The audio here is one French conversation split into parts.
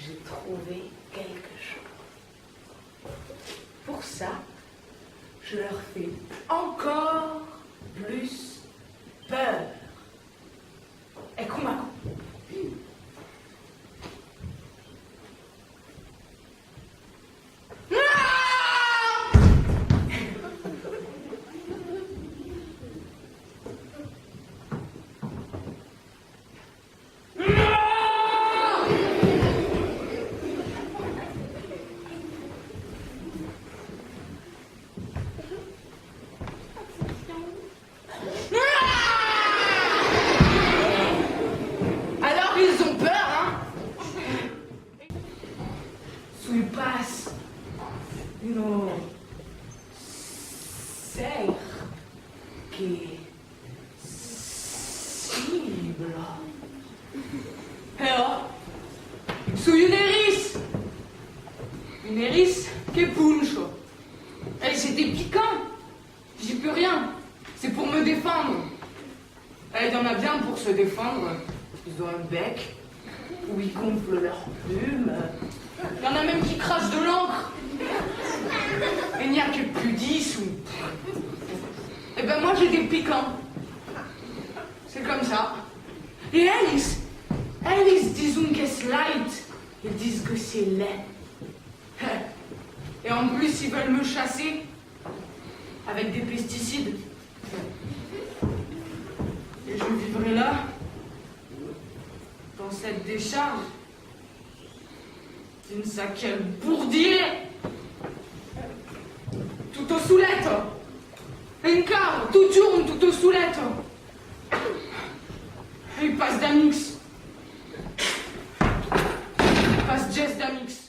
j'ai trouvé quelque chose. Pour ça, je leur fais encore plus peur. Et comment? Une hélice che puncho. Et c'était piquant. J'y peux rien. C'est pour me défendre. Et il y en a bien pour se défendre. Ils ont un bec où ils gonflent leurs plumes. Il y en a même qui crachent de l'encre. Et il n'y a que plus 10 ou... Eh ben moi j'ai des piquants. C'est comme ça. Et Alice disent que c'est light. Ils disent que c'est laid. Et en plus, ils veulent me chasser avec des pesticides. Et je vivrai là, dans cette décharge, d'une saquelle bourdier, tout au soulette. Un quart, tout tourne, tout au soulette. Et il passe d'Amix. Il passe Jess d'Amix.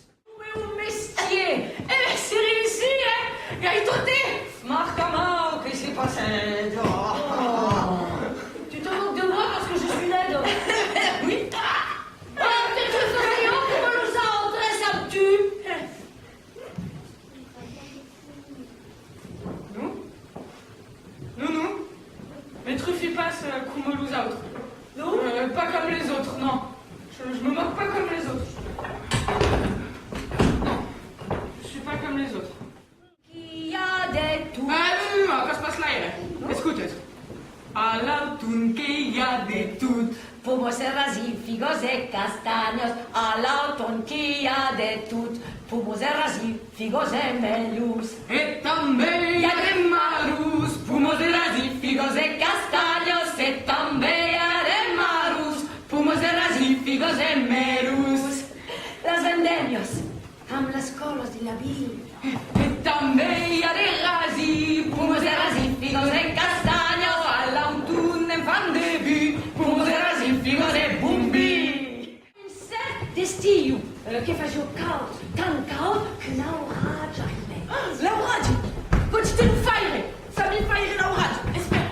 Eh bien, c'est réussi, hein? Gaïtoté! Marc-Amand, qu'est-ce qui s'est passé? Tu te moques de moi parce que je suis laide? Oui! Peut-être que ce rayon pour nous entrer, ça me tue! Non. Mais Truffy passe comme les autres. Non? Pas comme les autres, non. Je me moque pas comme les autres. Pas comme les autres. Il y a des tout. Non, qu'est-ce qui se passe là? Écoute. À l'autun qu'il y a des toutes. Pomos et rassis, figos et castaños. À l'automne qu'il y a des toutes. Pomos et rassis, figos et melus. Et també hi ha des marus. Pomos i rasi, figos e castaños. Et també hi ha des marus. Pomos i rasi, figos e merus. Las vendemios. Amb les coles de la vida. E també hi ha de rasi, pomos de rasi, figos de castanyo, a l'automne en fan de vi, pomos de rasi, figos de bombi. Un cert d'estiu que faci caos, tan caos que l'oratge arriba. L'oratge! Petit un faire! Ça mi faire l'oratge! Espera!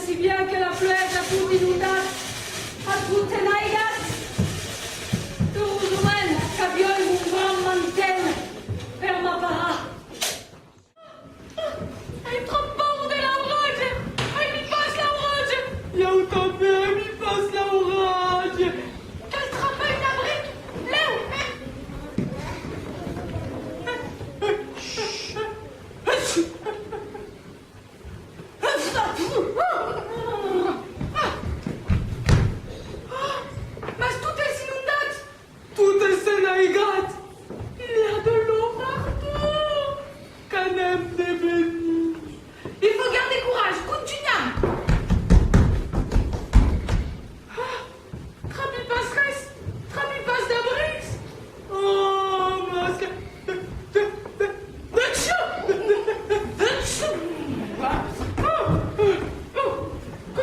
Si bien que la flèche a pour inundat, a tutte naigas, tu rumen, cabiol, un grand mantel, per ma para. Elle est trop bon de l'orage! Elle m'y passe l'orage! Ja també mi pas l'orage. Elle travaille la brique! Léo!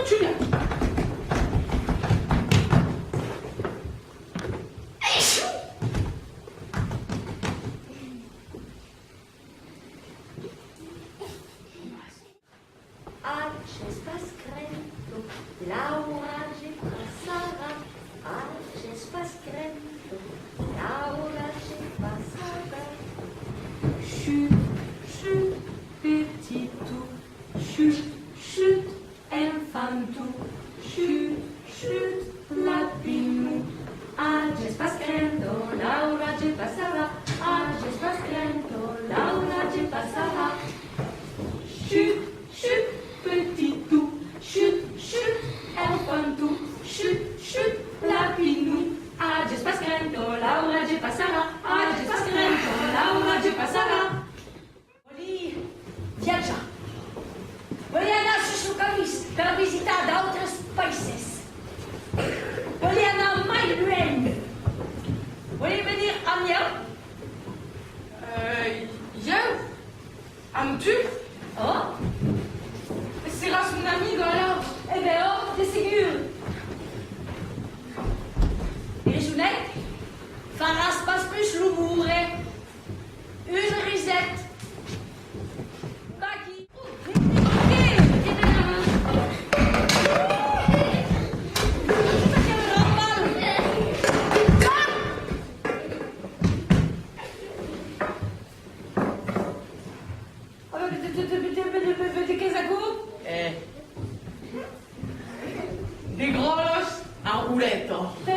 tu viens. Acest pascrento, Laura ce pasarà. Acest pascrento, Laura ce pasarà. Chut, chut, petit tout. Chut, chut, infantou. Chut, chut, lapinou. Acest pascrento, Laura ce pasarà. Acest pascrento, Laura ce pasarà. Chut, chut, petit tout. Chut, chut, infantou. Chut, chut, lapinou. Acest pascrento, Laura ce pasarà. Acest pascrento, Laura ce pasarà. Voglio viaggiare. Voglio andare su camis per visitare altri paesi. Voglio andare mai loin. Voglio venire a Miel. Hier, aimes-tu? Oh, C'est là son amigo alors. eh ben oh, c'est sûr. Et je n'ai faras pas plus l'humour. Une risette. Baki. Des grosses en roulette. Te